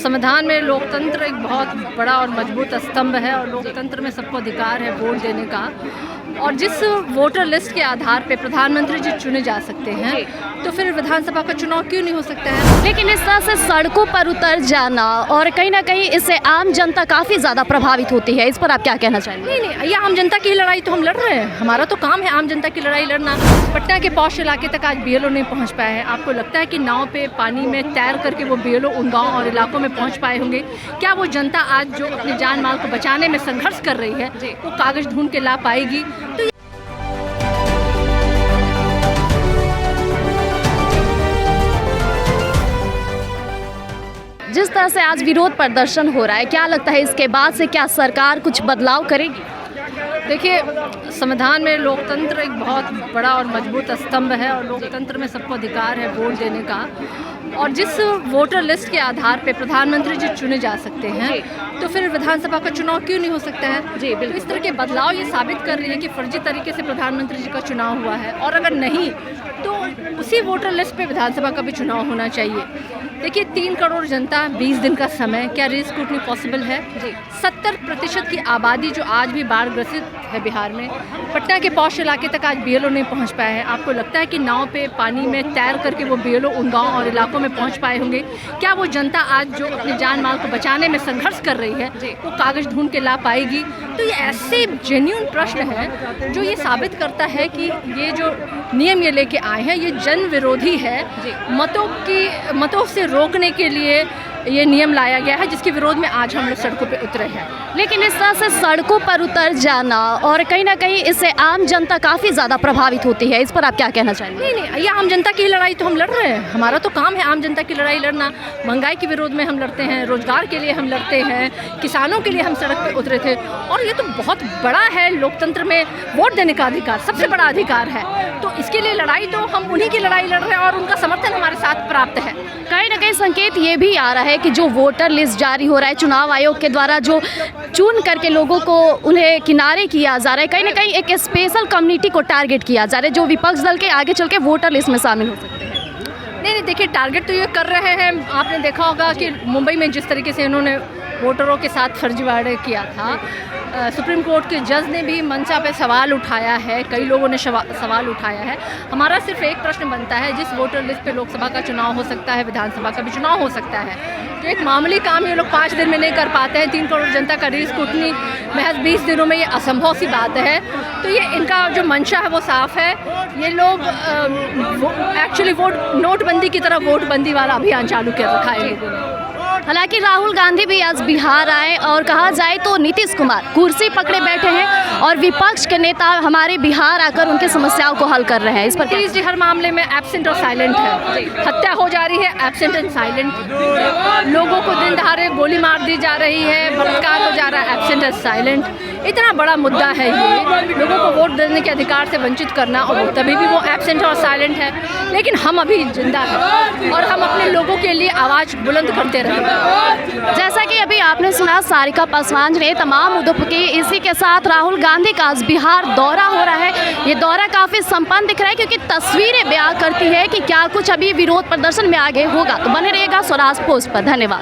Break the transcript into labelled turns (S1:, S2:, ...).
S1: संविधान में लोकतंत्र एक बहुत बड़ा और मजबूत स्तंभ है और लोकतंत्र में सबको अधिकार है वोट देने का। और जिस वोटर लिस्ट के आधार पे प्रधानमंत्री जी चुने जा सकते हैं, तो फिर विधानसभा का चुनाव क्यों नहीं हो सकता है?
S2: लेकिन इस तरह से सड़कों पर उतर जाना और कहीं ना कहीं इससे आम जनता काफ़ी ज़्यादा प्रभावित होती है, इस पर आप क्या कहना चाहेंगे?
S1: नहीं, ये आम जनता की लड़ाई तो हम लड़ रहे हैं। हमारा तो काम है आम जनता की लड़ाई लड़ना। पटना के पौष इलाके तक आज बीएलओ नहीं पहुंच पाए हैं। आपको लगता है कि नाव पे पानी में तैर करके वो बीएलओ उन गाँव और इलाकों में पहुँच पाए होंगे? क्या वो जनता आज जो अपने जान माल को बचाने में संघर्ष कर रही है, वो कागज ढूंढ के ला पाएगी? तो
S2: जिस तरह से आज विरोध प्रदर्शन हो रहा है, क्या लगता है इसके बाद से क्या सरकार कुछ बदलाव करेगी?
S1: देखिए, संविधान में लोकतंत्र एक बहुत बड़ा और मजबूत स्तंभ है और लोकतंत्र में सबको अधिकार है वोट देने का। और जिस वोटर लिस्ट के आधार पे प्रधानमंत्री जी चुने जा सकते हैं, तो फिर विधानसभा का चुनाव क्यों नहीं हो सकता है? जी बिल्कुल। इस तरह के बदलाव ये साबित कर रही है कि फर्जी तरीके से प्रधानमंत्री जी का चुनाव हुआ है, और अगर नहीं तो उसी वोटर लिस्ट पे विधानसभा का भी चुनाव होना चाहिए। देखिए, 3 करोड़ जनता, 20 दिन का समय, क्या रीस्क्रूटनी पॉसिबल है? 70% की आबादी जो आज भी बाढ़ ग्रसित है बिहार में, पटना के पौष इलाके तक आज बीएलओ नहीं पहुंच पाए हैं। आपको लगता है कि नाव पे पानी में तैर करके वो बीएलओ उन गाँव और इलाकों में पहुंच पाए होंगे? क्या वो जनता आज जो अपने जान माल को बचाने में संघर्ष कर रही है, वो कागज ढूंढ के ला पाएगी? तो ये ऐसे जेन्युइन प्रश्न है जो ये साबित करता है कि ये जो नियम ये लेके आए हैं, ये जन विरोधी है। मतों से रोकने के लिए ये नियम लाया गया है, जिसके विरोध में आज हम लोग सड़कों पे उतरे हैं।
S2: लेकिन इस तरह से सड़कों पर उतर जाना और कहीं ना कहीं इससे आम जनता काफ़ी ज़्यादा प्रभावित होती है, इस पर आप क्या कहना चाहेंगे?
S1: नहीं, ये आम जनता की लड़ाई तो हम लड़ रहे हैं। हमारा तो काम है आम जनता की लड़ाई लड़ना। महंगाई के विरोध में हम लड़ते हैं, रोजगार के लिए हम लड़ते हैं, किसानों के लिए हम सड़क पे उतरे थे। और ये तो बहुत बड़ा है, लोकतंत्र में वोट देने का अधिकार सबसे बड़ा अधिकार है। तो इसके लिए लड़ाई तो हम उन्हीं की लड़ाई लड़ रहे हैं और उनका समर्थन हमारे साथ प्राप्त है।
S2: कहीं ना कहीं संकेत ये भी आ रहा है कि जो वोटर लिस्ट जारी हो रहा है चुनाव आयोग के द्वारा, जो चुन करके लोगों को उन्हें किनारे किया जा रहा है, कहीं ना कहीं एक स्पेशल कम्युनिटी को टारगेट किया जा रहा है, जो विपक्ष दल के आगे चल के वोटर लिस्ट में शामिल हो सकते हैं।
S1: नहीं, देखिए, टारगेट तो ये कर रहे हैं। आपने देखा होगा कि मुंबई में जिस तरीके से इन्होंने वोटरों के साथ फर्जीवाड़े किया था, सुप्रीम कोर्ट के जज ने भी मंचा पे सवाल उठाया है, कई लोगों ने सवाल उठाया है। हमारा सिर्फ एक प्रश्न बनता है, जिस वोटर लिस्ट पे लोकसभा का चुनाव हो सकता है, विधानसभा का भी चुनाव हो सकता है, तो एक मामूली काम ये लोग 5 दिन में नहीं कर पाते हैं। 3 करोड़ जनता का रीस्क्रूटनी महज 20 दिनों में, ये असंभव सी बात है। तो ये इनका जो मंशा है वो साफ है। ये लोग एक्चुअली नोटबंदी की तरह वोटबंदी वाला अभियान चालू कर रखा है लोगों ने।
S2: हालांकि राहुल गांधी भी आज बिहार आए और कहा जाए तो नीतीश कुमार कुर्सी पकड़े बैठे हैं और विपक्ष के नेता हमारे बिहार आकर उनकी समस्याओं को हल कर रहे हैं। इस पर
S1: पुलिस हर मामले में एब्सेंट और साइलेंट है। हत्या हो जा रही है, एब्सेंट एंड साइलेंट। लोगों को दिन दहाड़े गोली मार दी जा रही है, बलात्कार हो जा रहा है, एब्सेंट एंड साइलेंट। इतना बड़ा मुद्दा है ये, लोगों को वोट देने के अधिकार से वंचित करना, और तभी भी वो एब्सेंट और साइलेंट है। लेकिन हम अभी जिंदा हैं और हम अपने लोगों के लिए आवाज़ बुलंद करते रहेंगे।
S2: जैसा कि अभी आपने सुना सारिका पासवान ने तमाम मुद्दों की, इसी के साथ राहुल गांधी का आज बिहार दौरा हो रहा है। ये दौरा काफ़ी संपन्न दिख रहा है, क्योंकि तस्वीरें बयां करती है कि क्या कुछ अभी विरोध प्रदर्शन में आगे होगा। तो बने रहेगा स्वराज पोस्ट पर। धन्यवाद।